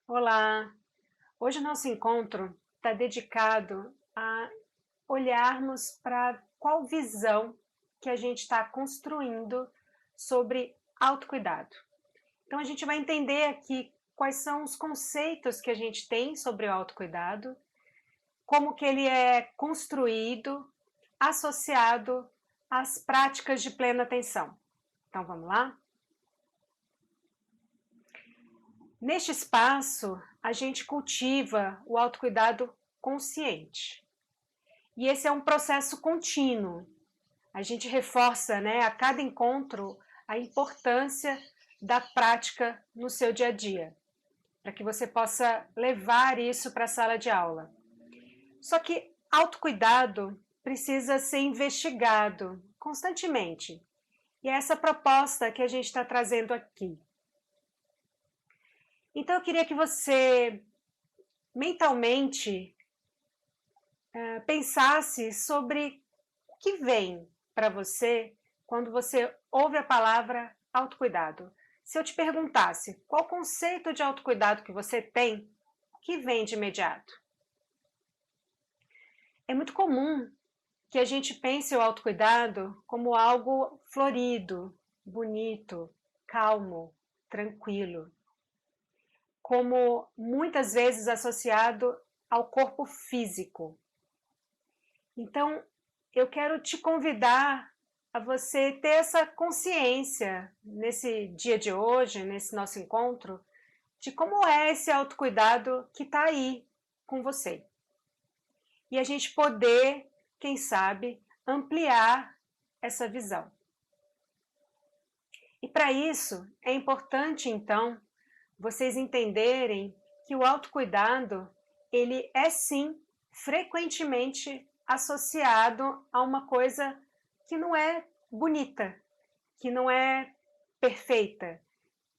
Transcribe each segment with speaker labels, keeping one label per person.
Speaker 1: Olá! Hoje o nosso encontro está dedicado a olharmos para qual visão que a gente está construindo sobre autocuidado. Então a gente vai entender aqui quais são os conceitos que a gente tem sobre o autocuidado, como que ele é construído, associado às práticas de plena atenção. Então vamos lá? Neste espaço, a gente cultiva o autocuidado consciente. E esse é um processo contínuo. A gente reforça, né, a cada encontro a importância da prática no seu dia a dia, para que você possa levar isso para a sala de aula. Só que autocuidado precisa ser investigado constantemente. E é essa proposta que a gente está trazendo aqui. Então eu queria que você mentalmente pensasse sobre o que vem para você quando você ouve a palavra autocuidado. Se eu te perguntasse qual conceito de autocuidado que você tem, o que vem de imediato? É muito comum que a gente pense o autocuidado como algo florido, bonito, calmo, tranquilo, como muitas vezes associado ao corpo físico. Então, eu quero te convidar a você ter essa consciência nesse dia de hoje, nesse nosso encontro, de como é esse autocuidado que está aí com você. E a gente poder, quem sabe, ampliar essa visão. E para isso, é importante, então, vocês entenderem que o autocuidado, ele é sim, frequentemente associado a uma coisa que não é bonita, que não é perfeita,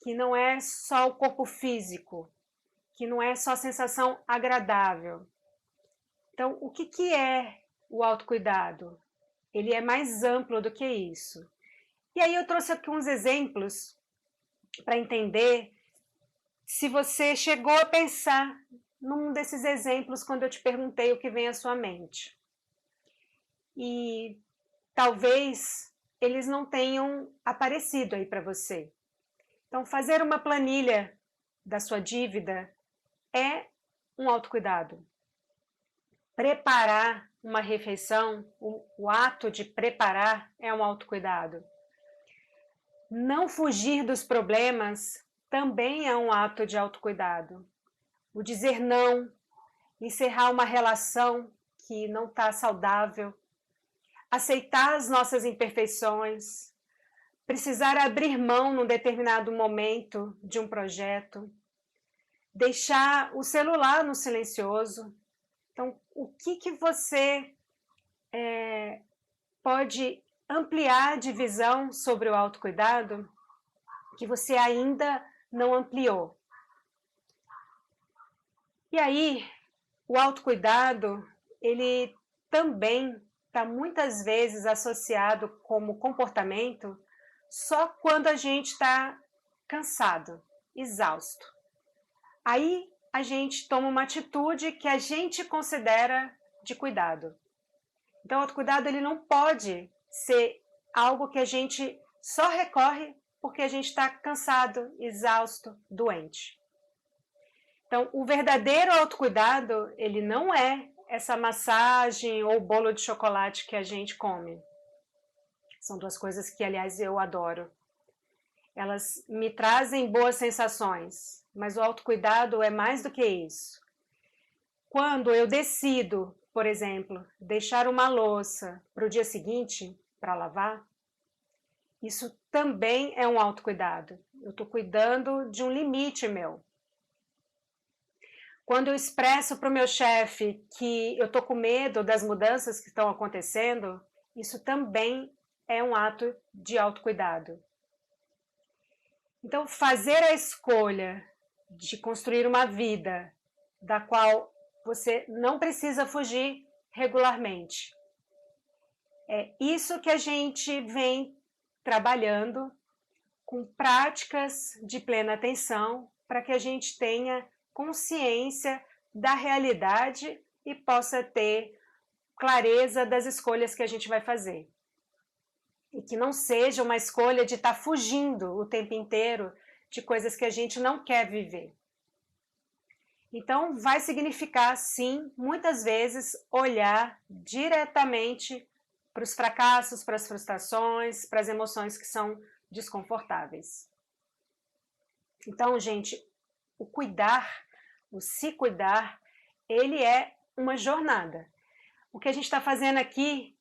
Speaker 1: que não é só o corpo físico, que não é só a sensação agradável. Então, o que é o autocuidado? Ele é mais amplo do que isso. E aí eu trouxe aqui uns exemplos para entender se você chegou a pensar num desses exemplos quando eu te perguntei o que vem à sua mente. E talvez eles não tenham aparecido aí para você. Então, fazer uma planilha da sua dívida é um autocuidado. Preparar uma refeição, o ato de preparar é um autocuidado. Não fugir dos problemas também é um ato de autocuidado. O dizer não, encerrar uma relação que não está saudável, aceitar as nossas imperfeições, precisar abrir mão num determinado momento de um projeto, deixar o celular no silencioso. Então, o que você pode ampliar de visão sobre o autocuidado que você ainda não ampliou? E aí, o autocuidado, ele também está muitas vezes associado como comportamento só quando a gente está cansado, exausto. Aí a gente toma uma atitude que a gente considera de cuidado. Então, o autocuidado ele não pode ser algo que a gente só recorre porque a gente está cansado, exausto, doente. Então, o verdadeiro autocuidado, ele não é essa massagem ou bolo de chocolate que a gente come. São duas coisas que, aliás, eu adoro. Elas me trazem boas sensações, mas o autocuidado é mais do que isso. Quando eu decido, por exemplo, deixar uma louça para o dia seguinte, para lavar, isso também é um autocuidado. Eu estou cuidando de um limite meu. Quando eu expresso para o meu chefe que eu estou com medo das mudanças que estão acontecendo, isso também é um ato de autocuidado. Então, fazer a escolha de construir uma vida da qual você não precisa fugir regularmente. É isso que a gente vem trabalhando com práticas de plena atenção para que a gente tenha consciência da realidade e possa ter clareza das escolhas que a gente vai fazer. E que não seja uma escolha de estar fugindo o tempo inteiro de coisas que a gente não quer viver. Então, vai significar, sim, muitas vezes, olhar diretamente para os fracassos, para as frustrações, para as emoções que são desconfortáveis. Então, gente, o cuidar, o se cuidar, ele é uma jornada. O que a gente está fazendo aqui,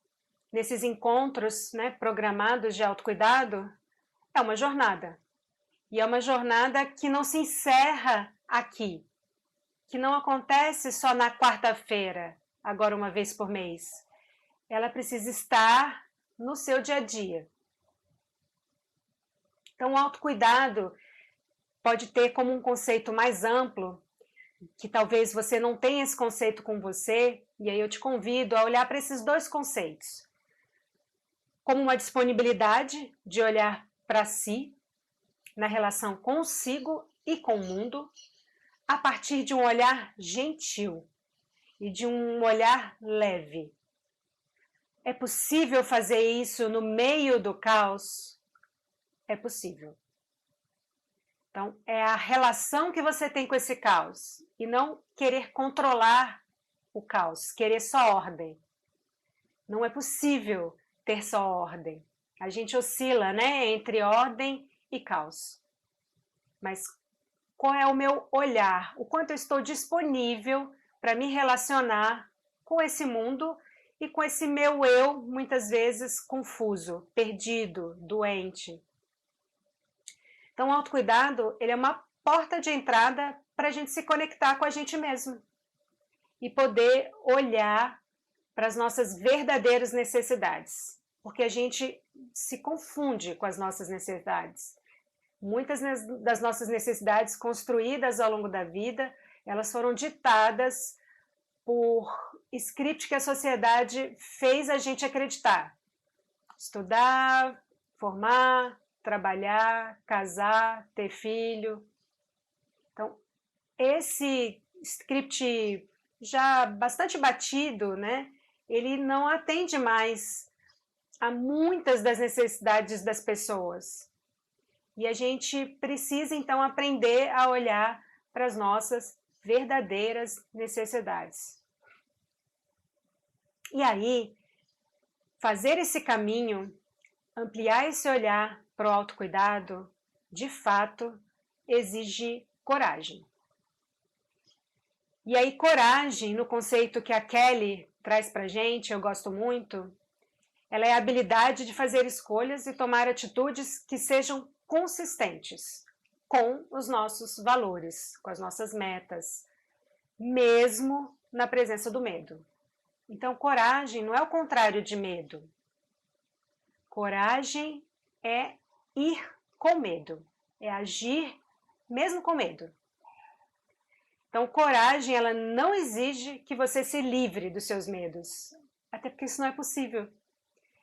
Speaker 1: nesses encontros, né, programados de autocuidado, é uma jornada. E é uma jornada que não se encerra aqui, que não acontece só na quarta-feira, agora uma vez por mês. Ela precisa estar no seu dia a dia. Então, o autocuidado pode ter como um conceito mais amplo, que talvez você não tenha esse conceito com você, e aí eu te convido a olhar para esses dois conceitos. Como uma disponibilidade de olhar para si, na relação consigo e com o mundo, a partir de um olhar gentil e de um olhar leve. É possível fazer isso no meio do caos? É possível. Então, é a relação que você tem com esse caos e não querer controlar o caos, querer só ordem. Não é possível ter só ordem. A gente oscila, né, entre ordem e caos. Mas qual é o meu olhar? O quanto eu estou disponível para me relacionar com esse mundo e com esse meu eu, muitas vezes confuso, perdido, doente. Então, o autocuidado, ele é uma porta de entrada para a gente se conectar com a gente mesmo e poder olhar para as nossas verdadeiras necessidades, porque a gente se confunde com as nossas necessidades. Muitas das nossas necessidades construídas ao longo da vida, elas foram ditadas por script que a sociedade fez a gente acreditar. Estudar, formar, trabalhar, casar, ter filho. Então, esse script já bastante batido, né? Ele não atende mais a muitas das necessidades das pessoas. E a gente precisa, então, aprender a olhar para as nossas verdadeiras necessidades. E aí, fazer esse caminho, ampliar esse olhar para o autocuidado, de fato, exige coragem. E aí, coragem, no conceito que a Kelly traz para a gente, eu gosto muito, ela é a habilidade de fazer escolhas e tomar atitudes que sejam consistentes com os nossos valores, com as nossas metas, mesmo na presença do medo. Então, coragem não é o contrário de medo. Coragem é ir com medo, é agir mesmo com medo. Então, coragem, ela não exige que você se livre dos seus medos, até porque isso não é possível.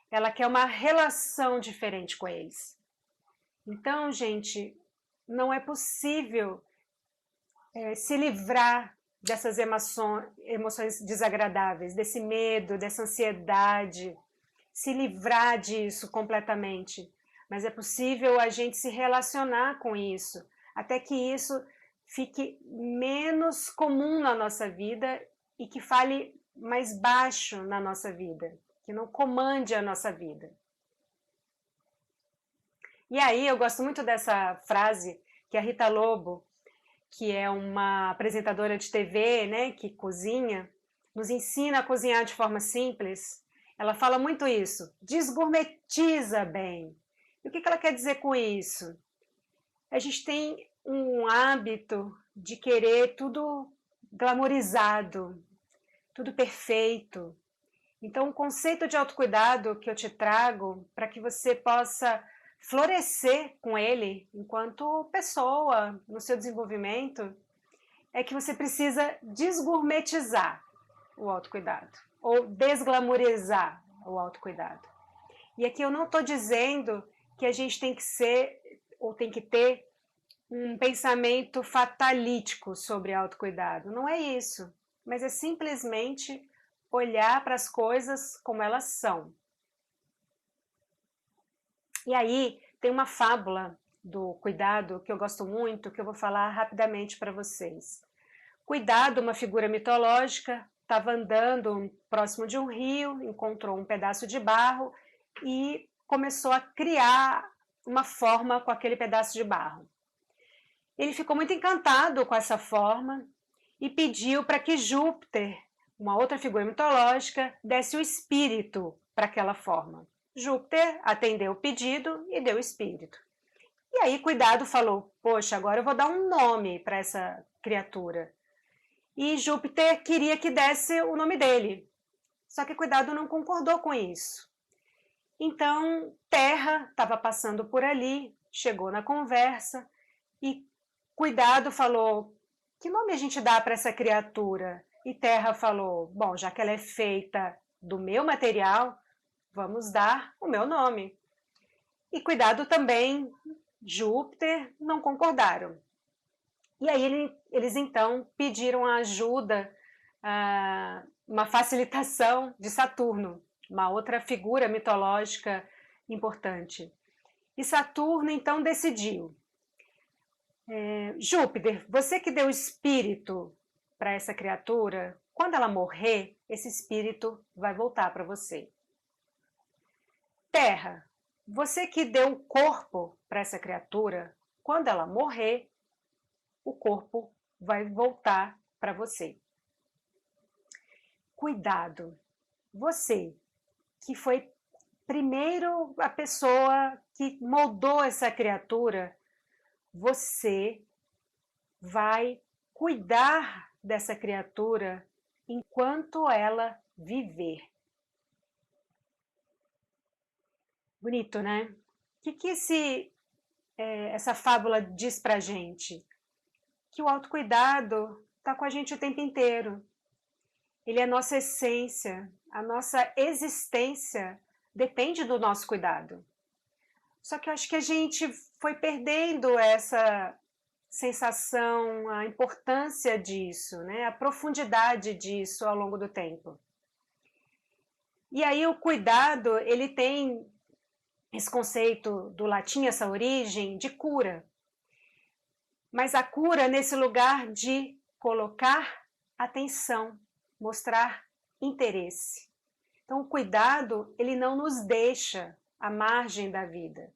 Speaker 1: Ela quer uma relação diferente com eles. Então, gente, não é possível se livrar dessas emoções desagradáveis, desse medo, dessa ansiedade, se livrar disso completamente. Mas é possível a gente se relacionar com isso, até que isso fique menos comum na nossa vida e que fale mais baixo na nossa vida, que não comande a nossa vida. E aí eu gosto muito dessa frase que a Rita Lobo, que é uma apresentadora de TV, né, que cozinha, nos ensina a cozinhar de forma simples. Ela fala muito isso, desgourmetiza bem. E o que ela quer dizer com isso? A gente tem um hábito de querer tudo glamorizado, tudo perfeito. Então, o conceito de autocuidado que eu te trago para que você possa florescer com ele enquanto pessoa, no seu desenvolvimento, é que você precisa desgourmetizar o autocuidado, ou desglamorizar o autocuidado. E aqui eu não estou dizendo que a gente tem que ser, ou tem que ter, um pensamento fatalítico sobre autocuidado. Não é isso, mas é simplesmente olhar para as coisas como elas são. E aí, tem uma fábula do cuidado que eu gosto muito, que eu vou falar rapidamente para vocês. Cuidado, uma figura mitológica, estava andando próximo de um rio, encontrou um pedaço de barro e começou a criar uma forma com aquele pedaço de barro. Ele ficou muito encantado com essa forma e pediu para que Júpiter, uma outra figura mitológica, desse o espírito para aquela forma. Júpiter atendeu o pedido e deu o espírito. E aí Cuidado falou, poxa, agora eu vou dar um nome para essa criatura. E Júpiter queria que desse o nome dele, só que Cuidado não concordou com isso. Então Terra estava passando por ali, chegou na conversa e Cuidado falou, que nome a gente dá para essa criatura? E Terra falou, bom, já que ela é feita do meu material, vamos dar o meu nome. E Cuidado também, Júpiter, não concordaram. E aí eles então pediram a ajuda, uma facilitação de Saturno, uma outra figura mitológica importante. E Saturno então decidiu, Júpiter, você que deu espírito para essa criatura, quando ela morrer, esse espírito vai voltar para você. Terra, você que deu o corpo para essa criatura, quando ela morrer, o corpo vai voltar para você. Cuidado, você que foi primeiro a pessoa que moldou essa criatura, você vai cuidar dessa criatura enquanto ela viver. Bonito, né? O que essa fábula diz pra gente? Que o autocuidado está com a gente o tempo inteiro. Ele é a nossa essência, a nossa existência depende do nosso cuidado. Só que eu acho que a gente foi perdendo essa sensação, a importância disso, né? A profundidade disso ao longo do tempo. E aí o cuidado, ele tem esse conceito do latim, essa origem de cura. Mas a cura nesse lugar de colocar atenção, mostrar interesse. Então o cuidado, ele não nos deixa à margem da vida.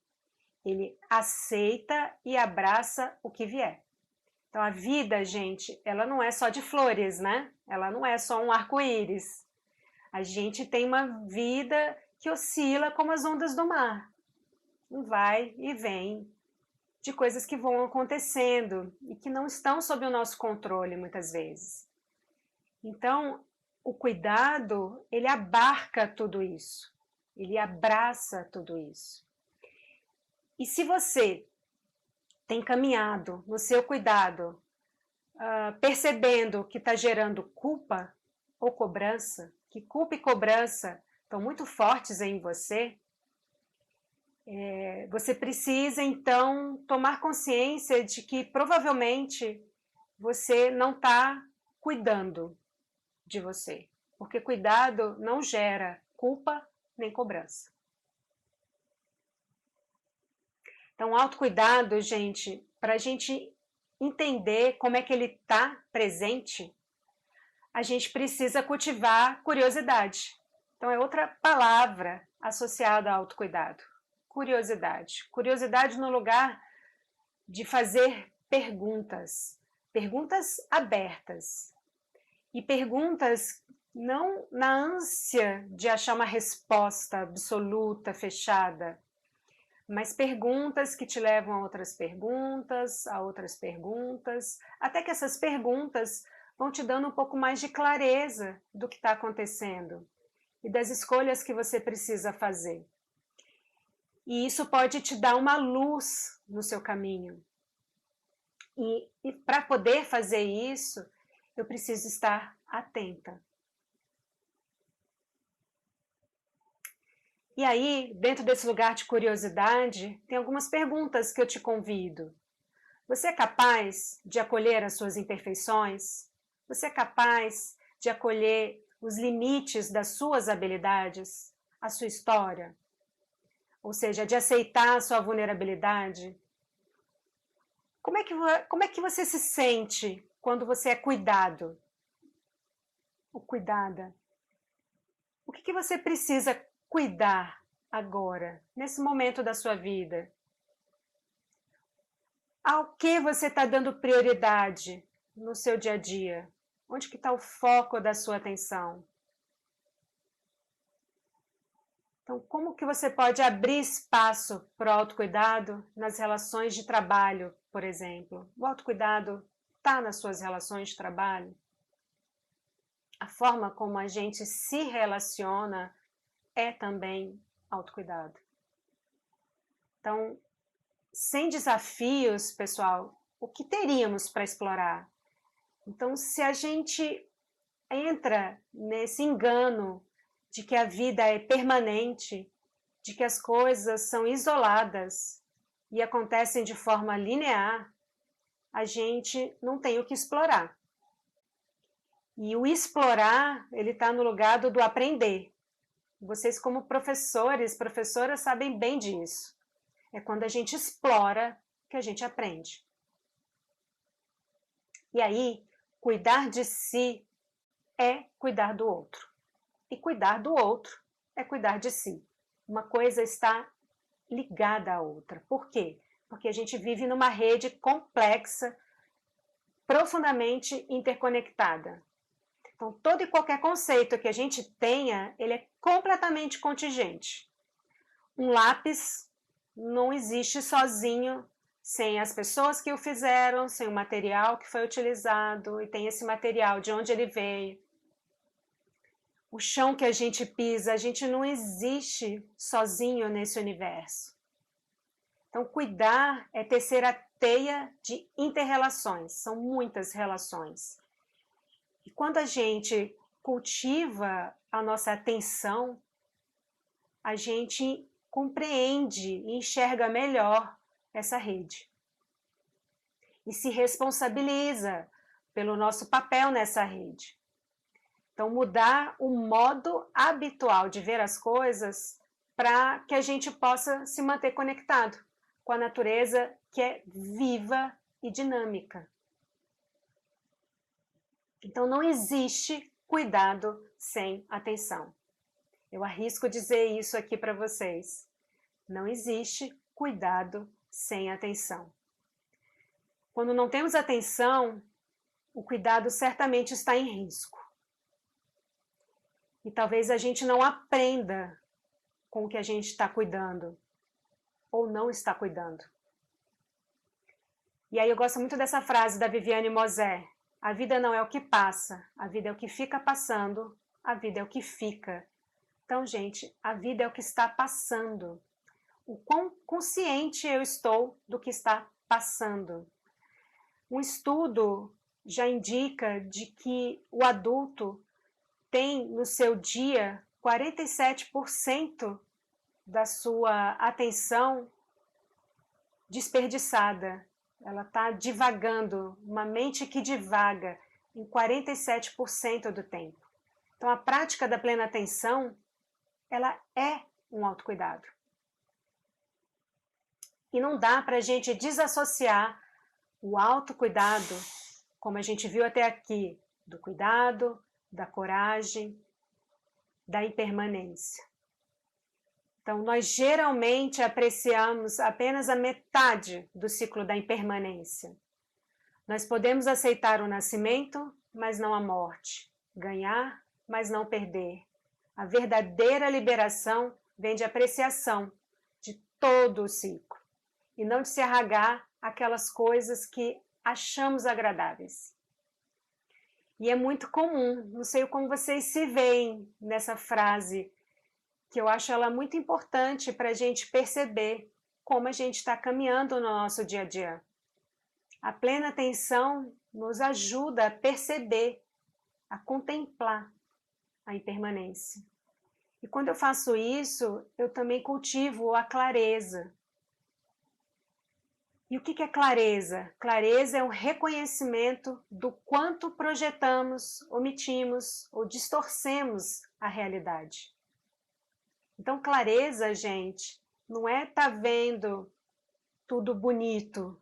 Speaker 1: Ele aceita e abraça o que vier. Então a vida, gente, ela não é só de flores, né? Ela não é só um arco-íris. A gente tem uma vida que oscila como as ondas do mar. Vai e vem de coisas que vão acontecendo e que não estão sob o nosso controle muitas vezes. Então, o cuidado, ele abarca tudo isso. Ele abraça tudo isso. E se você tem caminhado no seu cuidado, percebendo que está gerando culpa ou cobrança, que culpa e cobrança estão muito fortes em você, você precisa então tomar consciência de que provavelmente você não está cuidando de você, porque cuidado não gera culpa nem cobrança. Então, autocuidado, gente, para a gente entender como é que ele está presente, a gente precisa cultivar curiosidade. Então, é outra palavra associada ao autocuidado. Curiosidade. Curiosidade no lugar de fazer perguntas. Perguntas abertas. E perguntas não na ânsia de achar uma resposta absoluta, fechada, mas perguntas que te levam a outras perguntas, até que essas perguntas vão te dando um pouco mais de clareza do que está acontecendo e das escolhas que você precisa fazer. E isso pode te dar uma luz no seu caminho. E para poder fazer isso, eu preciso estar atenta. E aí, dentro desse lugar de curiosidade, tem algumas perguntas que eu te convido. Você é capaz de acolher as suas imperfeições? Você é capaz de acolher os limites das suas habilidades, a sua história? Ou seja, de aceitar a sua vulnerabilidade? Como é que você se sente quando você é cuidado? Ou cuidada? O que você precisa cuidar agora, nesse momento da sua vida? Ao que você está dando prioridade no seu dia a dia? Onde que está o foco da sua atenção? Então, como que você pode abrir espaço para o autocuidado nas relações de trabalho, por exemplo? O autocuidado está nas suas relações de trabalho? A forma como a gente se relaciona é também autocuidado. Então, sem desafios, pessoal, o que teríamos para explorar? Então, se a gente entra nesse engano de que a vida é permanente, de que as coisas são isoladas e acontecem de forma linear, a gente não tem o que explorar. E o explorar, ele está no lugar do aprender. Vocês, como professores, professoras, sabem bem disso. É quando a gente explora que a gente aprende. E aí, cuidar de si é cuidar do outro. E cuidar do outro é cuidar de si. Uma coisa está ligada à outra. Por quê? Porque a gente vive numa rede complexa, profundamente interconectada. Então, todo e qualquer conceito que a gente tenha, ele é completamente contingente. Um lápis não existe sozinho, sem as pessoas que o fizeram, sem o material que foi utilizado, e tem esse material, de onde ele veio. O chão que a gente pisa, a gente não existe sozinho nesse universo. Então, cuidar é tecer a teia de interrelações, são muitas relações. E quando a gente cultiva a nossa atenção, a gente compreende e enxerga melhor essa rede. E se responsabiliza pelo nosso papel nessa rede. Então, mudar o modo habitual de ver as coisas para que a gente possa se manter conectado com a natureza que é viva e dinâmica. Então, não existe cuidado sem atenção. Eu arrisco dizer isso aqui para vocês. Não existe cuidado sem atenção. Quando não temos atenção, o cuidado certamente está em risco. E talvez a gente não aprenda com o que a gente está cuidando, ou não está cuidando. E aí eu gosto muito dessa frase da Viviane Mosé: a vida não é o que passa, a vida é o que fica passando, a vida é o que fica. Então, gente, a vida é o que está passando. O quão consciente eu estou do que está passando. Um estudo já indica de que o adulto tem no seu dia 47% da sua atenção desperdiçada. Ela está divagando, uma mente que divaga em 47% do tempo. Então, a prática da plena atenção, ela é um autocuidado. E não dá para a gente desassociar o autocuidado, como a gente viu até aqui, do cuidado, da coragem, da impermanência. Então, nós geralmente apreciamos apenas a metade do ciclo da impermanência. Nós podemos aceitar o nascimento, mas não a morte. Ganhar, mas não perder. A verdadeira liberação vem de apreciação de todo o ciclo. E não de se arragar aquelas coisas que achamos agradáveis. E é muito comum, não sei como vocês se veem nessa frase, que eu acho ela muito importante para a gente perceber como a gente está caminhando no nosso dia a dia. A plena atenção nos ajuda a perceber, a contemplar a impermanência. E quando eu faço isso, eu também cultivo a clareza. E o que é clareza? Clareza é um reconhecimento do quanto projetamos, omitimos ou distorcemos a realidade. Então, clareza, gente, não é estar vendo tudo bonito.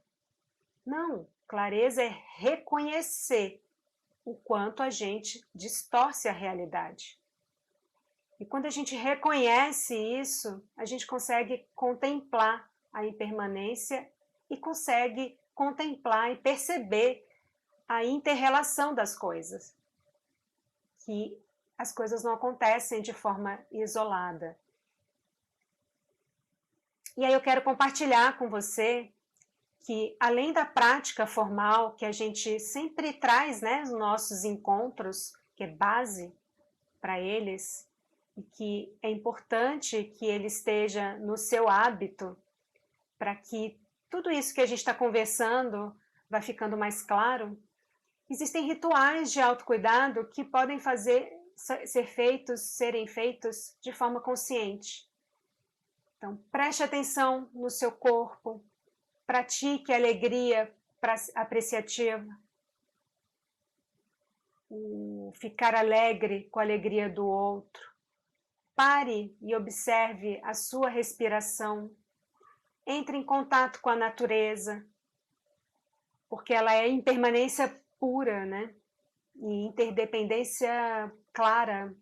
Speaker 1: Não, clareza é reconhecer o quanto a gente distorce a realidade. E quando a gente reconhece isso, a gente consegue contemplar a impermanência e consegue contemplar e perceber a inter-relação das coisas, que as coisas não acontecem de forma isolada. E aí eu quero compartilhar com você que, além da prática formal que a gente sempre traz, né, nos nossos encontros, que é base para eles, e que é importante que ele esteja no seu hábito, para que tudo isso que a gente está conversando vá ficando mais claro. Existem rituais de autocuidado que podem serem feitos de forma consciente. Então, preste atenção no seu corpo, pratique a alegria apreciativa, o ficar alegre com a alegria do outro. Pare e observe a sua respiração. Entre em contato com a natureza, porque ela é impermanência pura, né? E interdependência clara.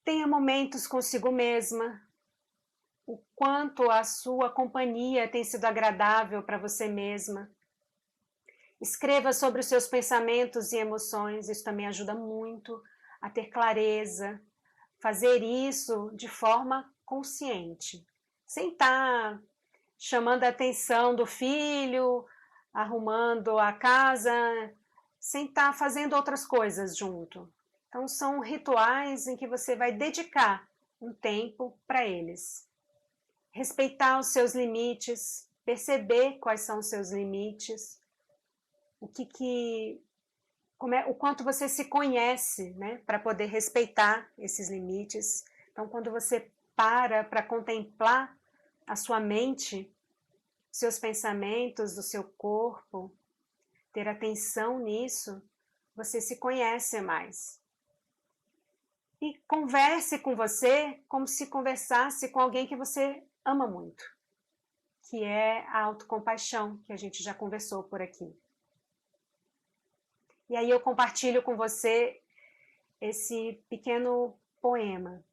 Speaker 1: Tenha momentos consigo mesma, o quanto a sua companhia tem sido agradável para você mesma. Escreva sobre os seus pensamentos e emoções, isso também ajuda muito a ter clareza. Fazer isso de forma consciente, sem estar chamando a atenção do filho, arrumando a casa, sem estar fazendo outras coisas junto. Então, são rituais em que você vai dedicar um tempo para eles. Respeitar os seus limites, perceber quais são os seus limites, o quanto você se conhece, né, para poder respeitar esses limites. Então, quando você para contemplar a sua mente, seus pensamentos, o seu corpo, ter atenção nisso, você se conhece mais. E converse com você como se conversasse com alguém que você ama muito, que é a autocompaixão, que a gente já conversou por aqui. E aí eu compartilho com você esse pequeno poema.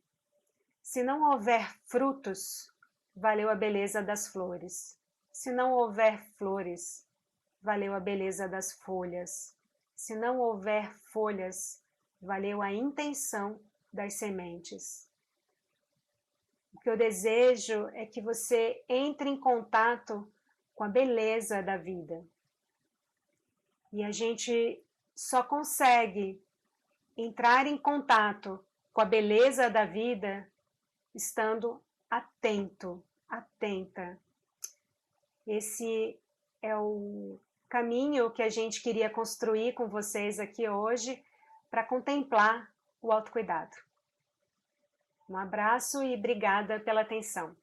Speaker 1: Se não houver frutos, valeu a beleza das flores. Se não houver flores, valeu a beleza das folhas. Se não houver folhas, valeu a intenção das sementes. O que eu desejo é que você entre em contato com a beleza da vida. E a gente só consegue entrar em contato com a beleza da vida estando atento, atenta. Esse é o caminho que a gente queria construir com vocês aqui hoje para contemplar o autocuidado. Um abraço e obrigada pela atenção.